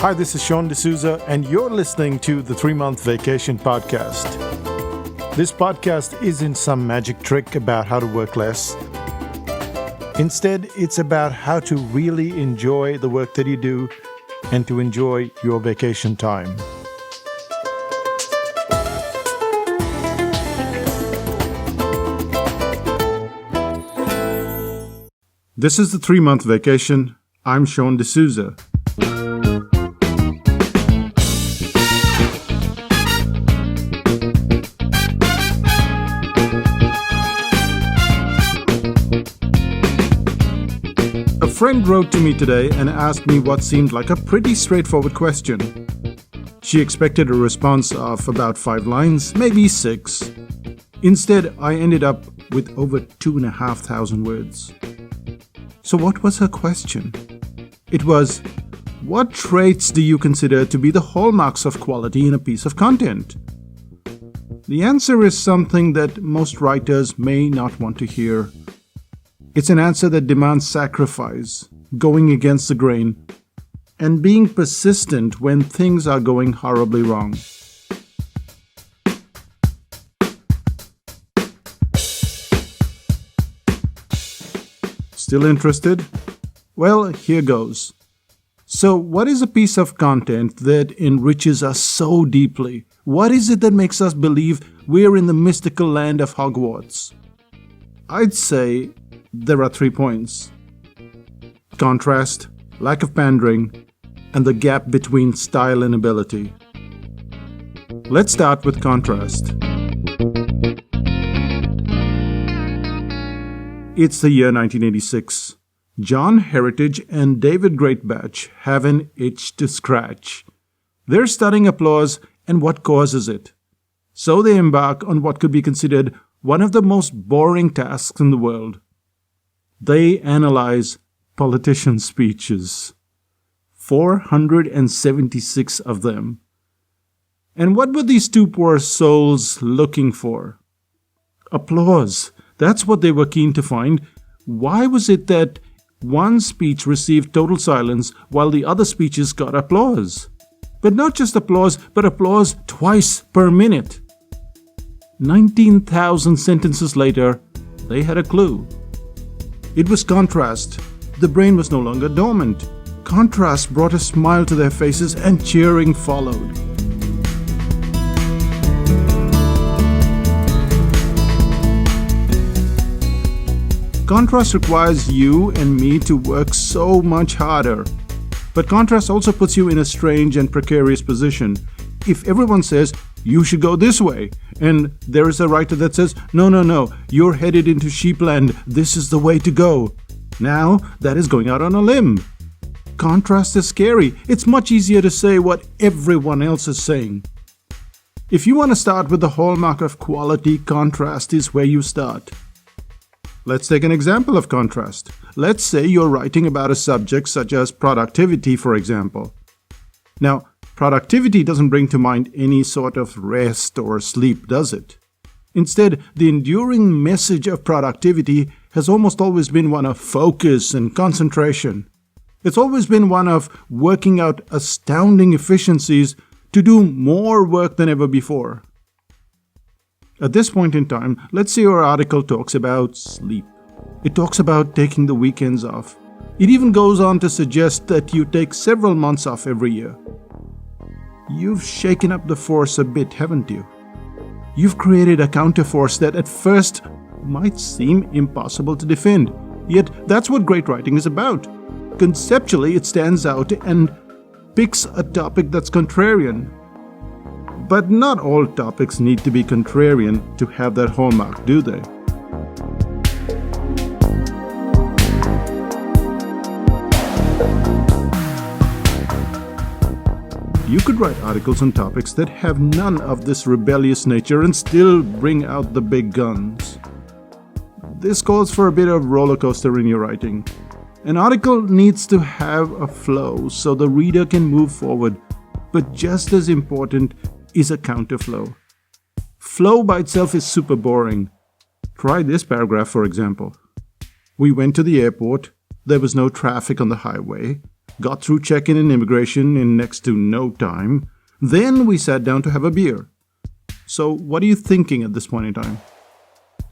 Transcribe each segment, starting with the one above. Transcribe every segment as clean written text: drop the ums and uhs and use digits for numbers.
Hi, this is Sean D'Souza, and you're listening to the 3-Month Vacation Podcast. This podcast isn't some magic trick about how to work less. Instead, it's about how to really enjoy the work that you do and to enjoy your vacation time. This is the 3-Month Vacation. I'm Sean D'Souza. A friend wrote to me today and asked me what seemed like a pretty straightforward question. She expected a response of about 5 lines, maybe 6. Instead, I ended up with over 2,500 words. So what was her question? It was, what traits do you consider to be the hallmarks of quality in a piece of content? The answer is something that most writers may not want to hear. It's an answer that demands sacrifice, going against the grain, and being persistent when things are going horribly wrong. Still interested? Well, here goes. So, what is a piece of content that enriches us so deeply? What is it that makes us believe we're in the mystical land of Hogwarts? I'd say there are 3 points: contrast, lack of pandering, and the gap between style and ability. Let's start with contrast. It's the year 1986. John Heritage and David Greatbatch have an itch to scratch. They're studying applause and what causes it. So they embark on what could be considered one of the most boring tasks in the world. They analyze politician speeches. 476 of them. And what were these 2 poor souls looking for? Applause. That's what they were keen to find. Why was it that one speech received total silence while the other speeches got applause? But not just applause, but applause twice per minute. 19,000 sentences later, they had a clue. It was contrast. The brain was no longer dormant. Contrast brought a smile to their faces and cheering followed. Contrast requires you and me to work so much harder. But contrast also puts you in a strange and precarious position. If everyone says, you should go this way, and there is a writer that says, no, you're headed into sheepland, this is the way to go. Now, that is going out on a limb. Contrast is scary. It's much easier to say what everyone else is saying. If you want to start with the hallmark of quality, contrast is where you start. Let's take an example of contrast. Let's say you're writing about a subject such as productivity, for example. Now, productivity doesn't bring to mind any sort of rest or sleep, does it? Instead, the enduring message of productivity has almost always been one of focus and concentration. It's always been one of working out astounding efficiencies to do more work than ever before. At this point in time, let's say your article talks about sleep. It talks about taking the weekends off. It even goes on to suggest that you take several months off every year. You've shaken up the force a bit, haven't you? You've created a counterforce that at first might seem impossible to defend. Yet that's what great writing is about. Conceptually, it stands out and picks a topic that's contrarian. But not all topics need to be contrarian to have that hallmark, do they? You could write articles on topics that have none of this rebellious nature and still bring out the big guns. This calls for a bit of roller coaster in your writing. An article needs to have a flow so the reader can move forward, but just as important is a counterflow. Flow by itself is super boring. Try this paragraph, for example. We went to the airport. There was no traffic on the highway. got through check-in and immigration in next to no time. Then we sat down to have a beer. So what are you thinking at this point in time?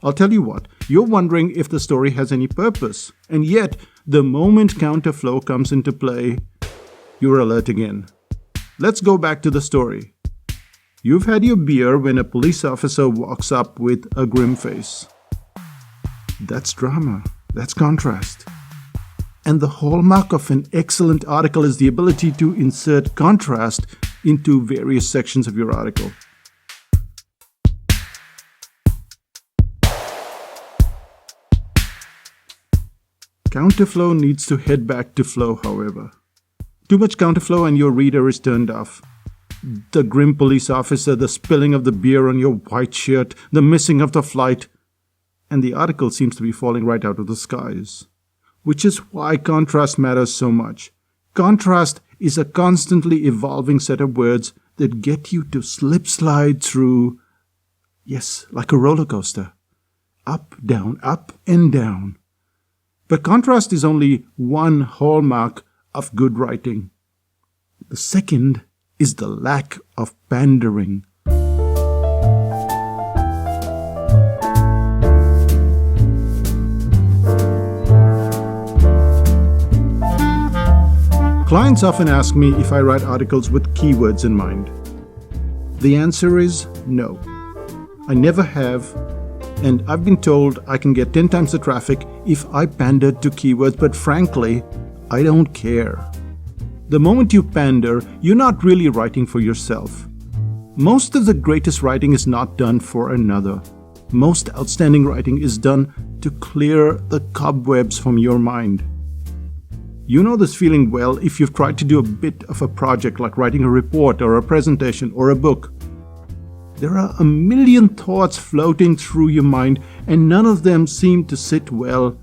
I'll tell you what, you're wondering if the story has any purpose. And yet, the moment counterflow comes into play, you're alert again. Let's go back to the story. You've had your beer when a police officer walks up with a grim face. That's drama. That's contrast. And the hallmark of an excellent article is the ability to insert contrast into various sections of your article. Counterflow needs to head back to flow, however. Too much counterflow and your reader is turned off. The grim police officer, the spilling of the beer on your white shirt, the missing of the flight, and the article seems to be falling right out of the skies. Which is why contrast matters so much. Contrast is a constantly evolving set of words that get you to slip-slide through, yes, like a roller coaster. Up, and down. But contrast is only one hallmark of good writing. The second is the lack of pandering. Clients often ask me if I write articles with keywords in mind. The answer is no. I never have, and I've been told I can get 10 times the traffic if I pander to keywords, but frankly, I don't care. The moment you pander, you're not really writing for yourself. Most of the greatest writing is not done for another. Most outstanding writing is done to clear the cobwebs from your mind. You know this feeling well if you've tried to do a bit of a project like writing a report or a presentation or a book. There are a million thoughts floating through your mind and none of them seem to sit well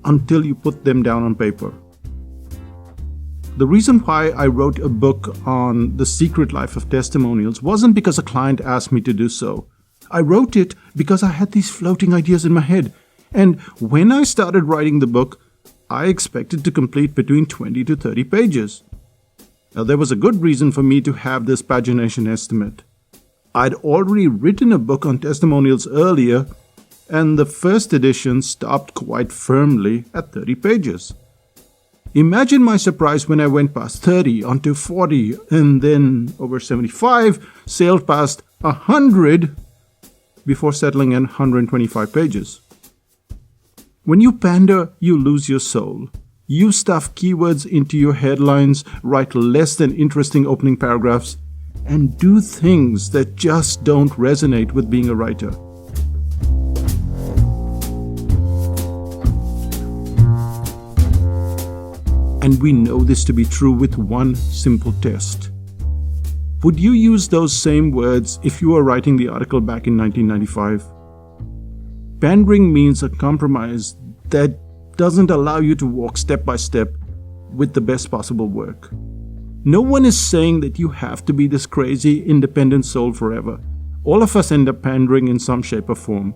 until you put them down on paper. The reason why I wrote a book on the secret life of testimonials wasn't because a client asked me to do so. I wrote it because I had these floating ideas in my head. And when I started writing the book, I expected to complete between 20 to 30 pages. Now, there was a good reason for me to have this pagination estimate. I'd already written a book on testimonials earlier, and the first edition stopped quite firmly at 30 pages. Imagine my surprise when I went past 30 onto 40 and then over 75, sailed past 100 before settling at 125 pages. When you pander, you lose your soul. You stuff keywords into your headlines, write less than interesting opening paragraphs, and do things that just don't resonate with being a writer. And we know this to be true with one simple test. Would you use those same words if you were writing the article back in 1995? Pandering means a compromise that doesn't allow you to walk step by step with the best possible work. No one is saying that you have to be this crazy, independent soul forever. All of us end up pandering in some shape or form.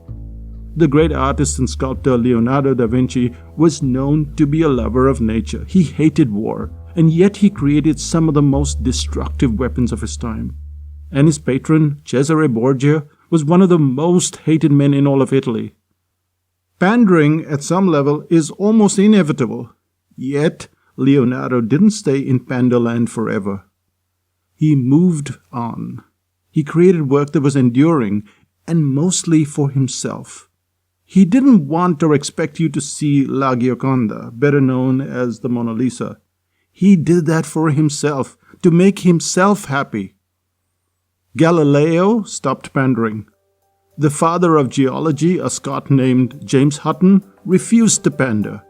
The great artist and sculptor Leonardo da Vinci was known to be a lover of nature. He hated war, and yet he created some of the most destructive weapons of his time. And his patron, Cesare Borgia, was one of the most hated men in all of Italy. Pandering, at some level, is almost inevitable. Yet, Leonardo didn't stay in Panderland forever. He moved on. He created work that was enduring, and mostly for himself. He didn't want or expect you to see La Gioconda, better known as the Mona Lisa. He did that for himself, to make himself happy. Galileo stopped pandering. The father of geology, a Scot named James Hutton, refused to pander.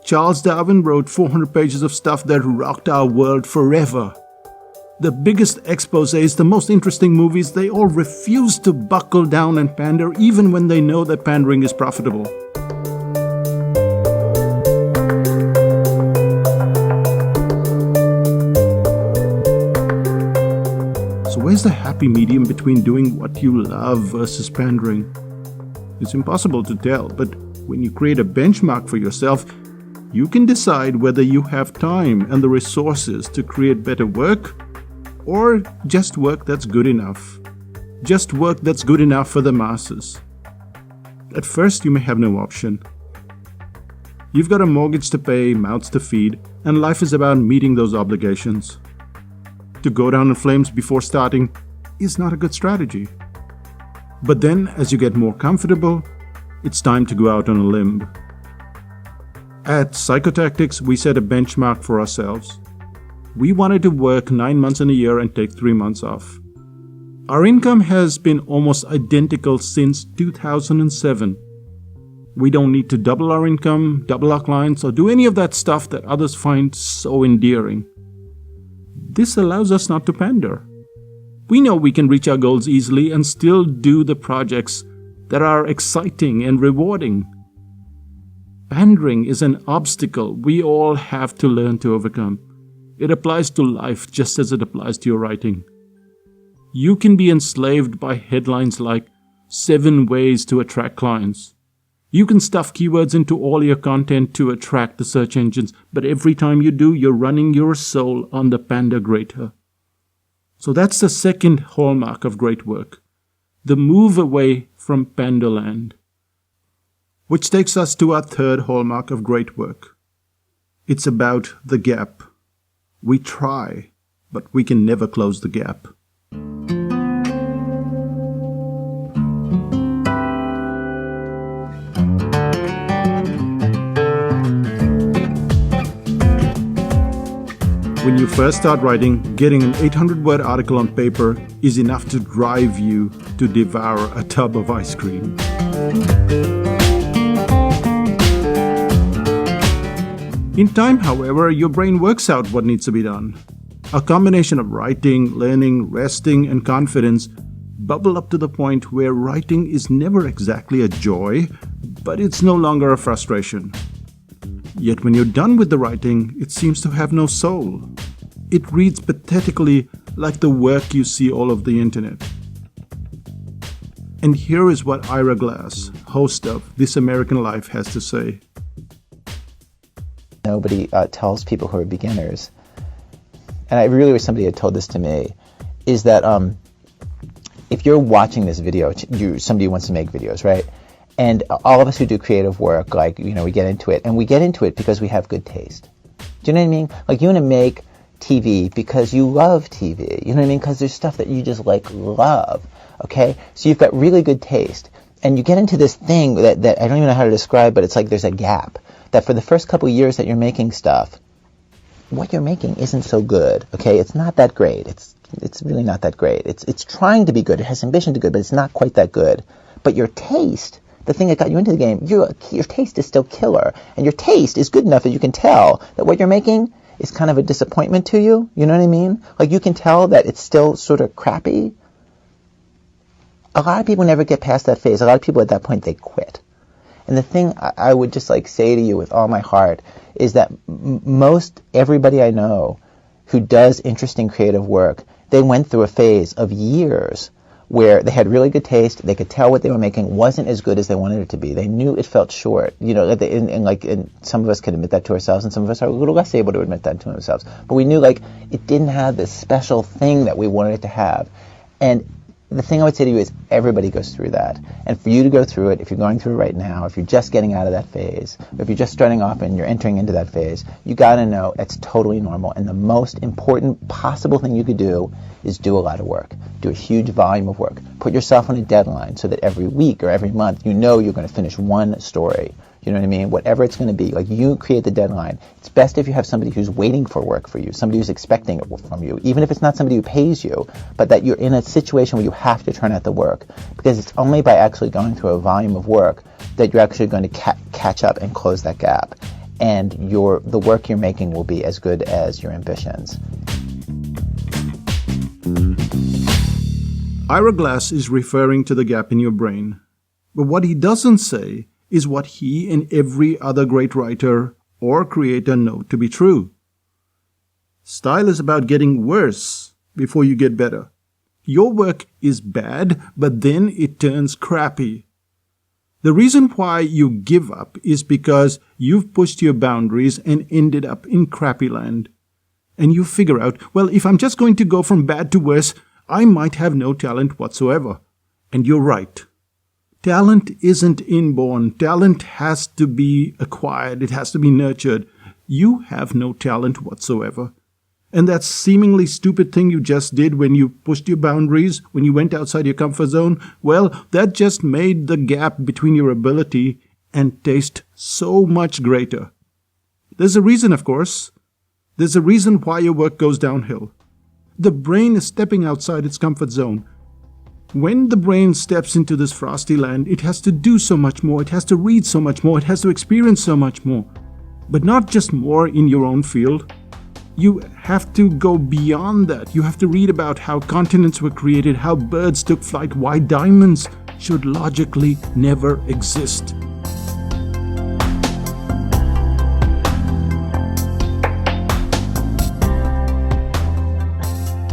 Charles Darwin wrote 400 pages of stuff that rocked our world forever. The biggest exposés, the most interesting movies, they all refuse to buckle down and pander even when they know that pandering is profitable. So where's the happy medium between doing what you love versus pandering? It's impossible to tell, but when you create a benchmark for yourself, You can decide whether you have time and the resources to create better work, or just work that's good enough. Just work that's good enough for the masses. At first, you may have no option. You've got a mortgage to pay, mouths to feed, and life is about meeting those obligations. To go down in flames before starting is not a good strategy. But then, as you get more comfortable, it's time to go out on a limb. At Psychotactics, we set a benchmark for ourselves. We wanted to work 9 months in a year and take 3 months off. Our income has been almost identical since 2007. We don't need to double our income, double our clients, or do any of that stuff that others find so endearing. This allows us not to pander. We know we can reach our goals easily and still do the projects that are exciting and rewarding. Pandering is an obstacle we all have to learn to overcome. It applies to life just as it applies to your writing. You can be enslaved by headlines like 7 ways to attract clients. You can stuff keywords into all your content to attract the search engines, but every time you do, you're running your soul on the pander grater. So that's the second hallmark of great work, the move away from panderland. Which takes us to our third hallmark of great work. It's about the gap. We try, but we can never close the gap. When you first start writing, getting an 800-word article on paper is enough to drive you to devour a tub of ice cream. In time, however, your brain works out what needs to be done. A combination of writing, learning, resting, and confidence bubble up to the point where writing is never exactly a joy, but it's no longer a frustration. Yet when you're done with the writing, it seems to have no soul. It reads pathetically like the work you see all over the internet. And here is what Ira Glass, host of This American Life, has to say. Nobody tells people who are beginners, and I really wish somebody had told this to me, is that if you're watching this video, somebody wants to make videos, right? And all of us who do creative work, like, we get into it, and we get into it because we have good taste. Do you know what I mean? Like, you want to make TV because you love TV. You know what I mean? Because there's stuff that you just love. Okay? So you've got really good taste, and you get into this thing that I don't even know how to describe, but it's like there's a gap. That for the first couple of years that you're making stuff, what you're making isn't so good. Okay? It's not that great. It's really not that great. It's trying to be good. It has ambition to be good, but it's not quite that good. But your taste, the thing that got you into the game, your taste is still killer. And your taste is good enough that you can tell that what you're making is kind of a disappointment to you. You know what I mean? Like, you can tell that it's still sort of crappy. A lot of people never get past that phase. A lot of people at that point, they quit. And the thing I would just say to you with all my heart is that most everybody I know who does interesting creative work, they went through a phase of years where they had really good taste. They could tell what they were making wasn't as good as they wanted it to be. They knew it felt short. And some of us can admit that to ourselves, and some of us are a little less able to admit that to themselves. But we knew, it didn't have this special thing that we wanted it to have. And the thing I would say to you is everybody goes through that. And for you to go through it, if you're going through it right now, if you're just getting out of that phase, or if you're just starting off and you're entering into that phase, you got to know it's totally normal. And the most important possible thing you could do is do a lot of work. Do a huge volume of work. Put yourself on a deadline so that every week or every month you know you're going to finish one story. You know what I mean? Whatever it's going to be. You create the deadline. It's best if you have somebody who's waiting for work for you, somebody who's expecting it from you, even if it's not somebody who pays you, but that you're in a situation where you have to turn out the work. Because it's only by actually going through a volume of work that you're actually going to catch up and close that gap. And the work you're making will be as good as your ambitions. Ira Glass is referring to the gap in your brain. But what he doesn't say is what he and every other great writer or creator know to be true. Style is about getting worse before you get better. Your work is bad, but then it turns crappy. The reason why you give up is because you've pushed your boundaries and ended up in crappy land. And you figure out, well, if I'm just going to go from bad to worse, I might have no talent whatsoever. And you're right. Talent isn't inborn. Talent has to be acquired. It has to be nurtured. You have no talent whatsoever. And that seemingly stupid thing you just did when you pushed your boundaries, when you went outside your comfort zone, well, that just made the gap between your ability and taste so much greater. There's a reason, of course. There's a reason why your work goes downhill. The brain is stepping outside its comfort zone. When the brain steps into this frosty land, it has to do so much more, it has to read so much more, it has to experience so much more. But not just more in your own field. You have to go beyond that. You have to read about how continents were created, how birds took flight, why diamonds should logically never exist.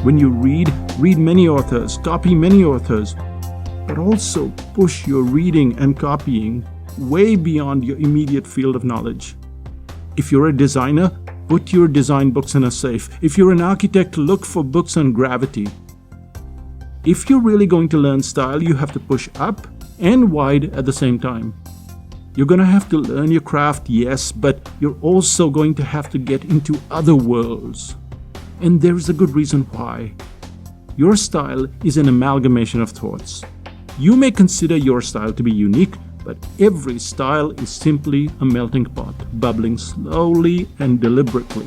When you read many authors, copy many authors, but also push your reading and copying way beyond your immediate field of knowledge. If you're a designer, put your design books in a safe. If you're an architect, look for books on gravity. If you're really going to learn style, you have to push up and wide at the same time. You're going to have to learn your craft, yes, but you're also going to have to get into other worlds. And there's a good reason why. Your style is an amalgamation of thoughts. You may consider your style to be unique, but every style is simply a melting pot, bubbling slowly and deliberately.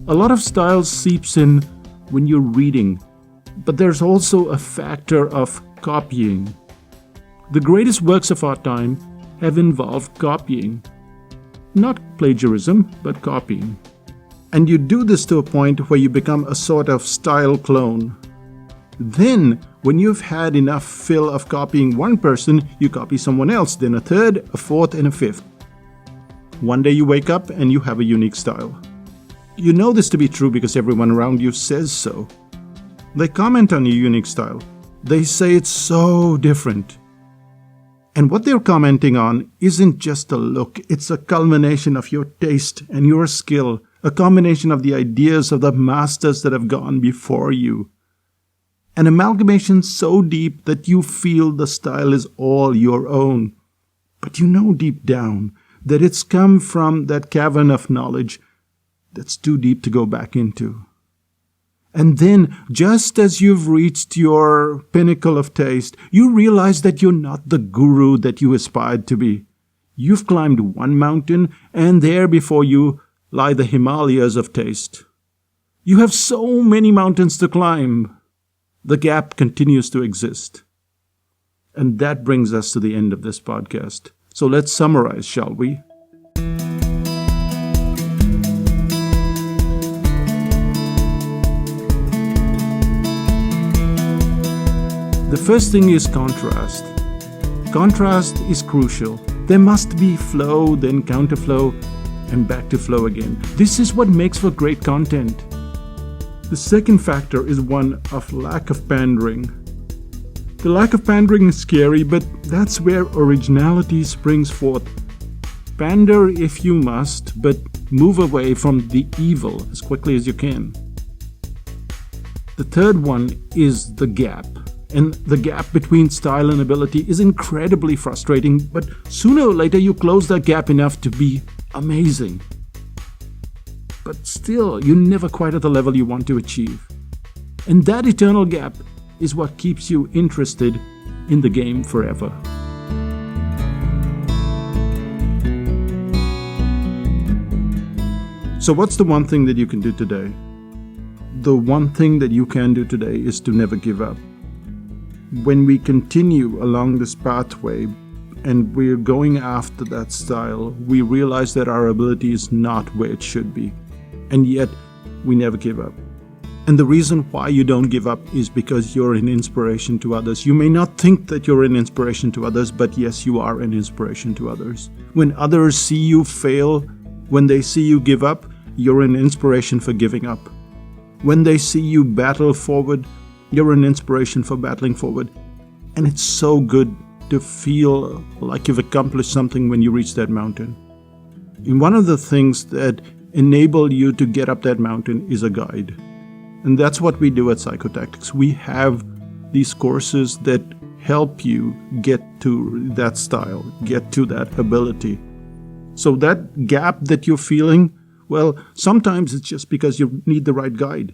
A lot of style seeps in when you're reading, but there's also a factor of copying. The greatest works of our time have involved copying. Not plagiarism, but copying. And you do this to a point where you become a sort of style clone. Then, when you've had enough fill of copying one person, you copy someone else, then a third, a fourth, and a fifth. One day you wake up and you have a unique style. You know this to be true because everyone around you says so. They comment on your unique style. They say it's so different. And what they're commenting on isn't just a look, it's a culmination of your taste and your skill, a combination of the ideas of the masters that have gone before you. An amalgamation so deep that you feel the style is all your own. But you know deep down that it's come from that cavern of knowledge that's too deep to go back into. And then, just as you've reached your pinnacle of taste, you realize that you're not the guru that you aspired to be. You've climbed one mountain, and there before you lie the Himalayas of taste. You have so many mountains to climb. The gap continues to exist. And that brings us to the end of this podcast. So let's summarize, shall we? The first thing is contrast. Contrast is crucial. There must be flow, then counterflow, and back to flow again. This is what makes for great content. The second factor is one of lack of pandering. The lack of pandering is scary, but that's where originality springs forth. Pander if you must, but move away from the evil as quickly as you can. The third one is the gap. And the gap between style and ability is incredibly frustrating, but sooner or later you close that gap enough to be amazing. But still, you're never quite at the level you want to achieve. And that eternal gap is what keeps you interested in the game forever. So what's the one thing that you can do today? The one thing that you can do today is to never give up. When we continue along this pathway and we're going after that style, we realize that our ability is not where it should be. And yet, we never give up. And the reason why you don't give up is because you're an inspiration to others. You may not think that you're an inspiration to others, but yes, you are an inspiration to others. When others see you fail, when they see you give up, you're an inspiration for giving up. When they see you battle forward, you're an inspiration for battling forward. And it's so good to feel like you've accomplished something when you reach that mountain. And one of the things that enable you to get up that mountain is a guide. And that's what we do at Psychotactics. We have these courses that help you get to that style, get to that ability. So that gap that you're feeling, well, sometimes it's just because you need the right guide.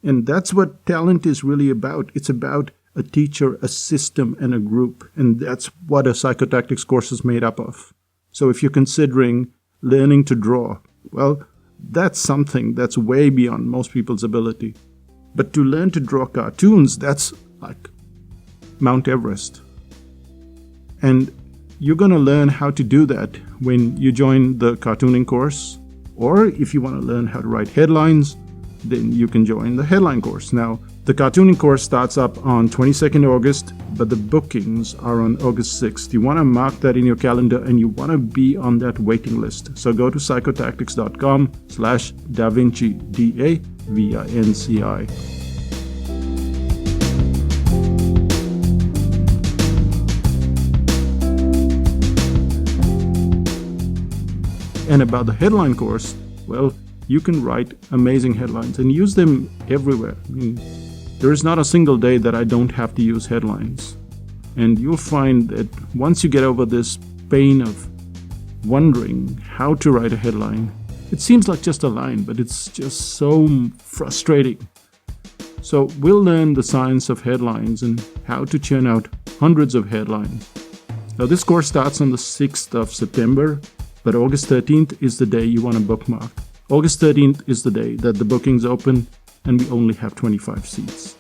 And that's what talent is really about. It's about a teacher, a system, and a group. And that's what a Psychotactics course is made up of. So if you're considering learning to draw, well, that's something that's way beyond most people's ability. But to learn to draw cartoons, that's like Mount Everest. And you're going to learn how to do that when you join the cartooning course. Or if you want to learn how to write headlines, then you can join the headline course. Now, the cartooning course starts up on 22nd August, but the bookings are on August 6th. You want to mark that in your calendar and you want to be on that waiting list. So go to psychotactics.com/DaVinci, DaVinci. And about the headline course, well, you can write amazing headlines and use them everywhere. I mean, there is not a single day that I don't have to use headlines. And you'll find that once you get over this pain of wondering how to write a headline, it seems like just a line, but it's just so frustrating. So we'll learn the science of headlines and how to churn out hundreds of headlines. Now this course starts on the 6th of September, but August 13th is the day you want to bookmark. August 13th is the day that the bookings open, and we only have 25 seats.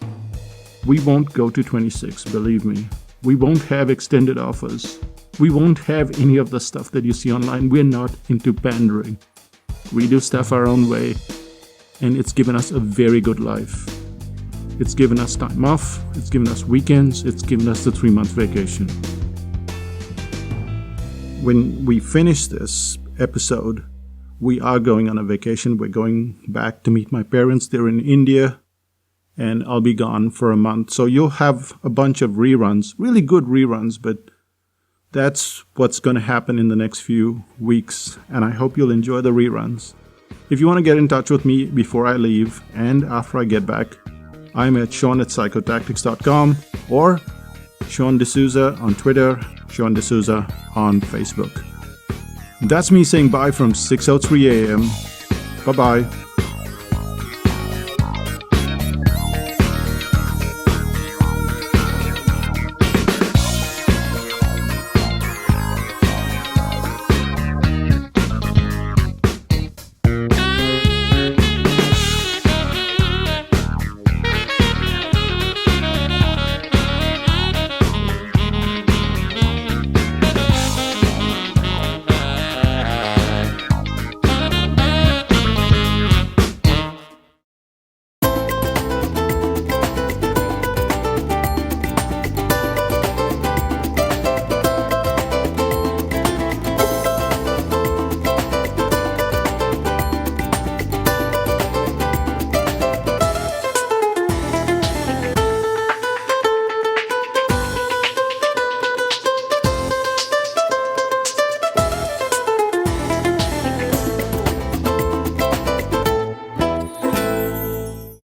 We won't go to 26, believe me. We won't have extended offers. We won't have any of the stuff that you see online. We're not into pandering. We do stuff our own way, and it's given us a very good life. It's given us time off, it's given us weekends, it's given us the 3-month vacation. When we finish this episode, we are going on a vacation. We're going back to meet my parents. They're in India, and I'll be gone for a month. So you'll have a bunch of reruns, really good reruns, but that's what's going to happen in the next few weeks, and I hope you'll enjoy the reruns. If you want to get in touch with me before I leave and after I get back, I'm at Sean@psychotactics.com or Sean D'Souza on Twitter, Sean D'Souza on Facebook. That's me saying bye from 6:03 a.m. Bye-bye.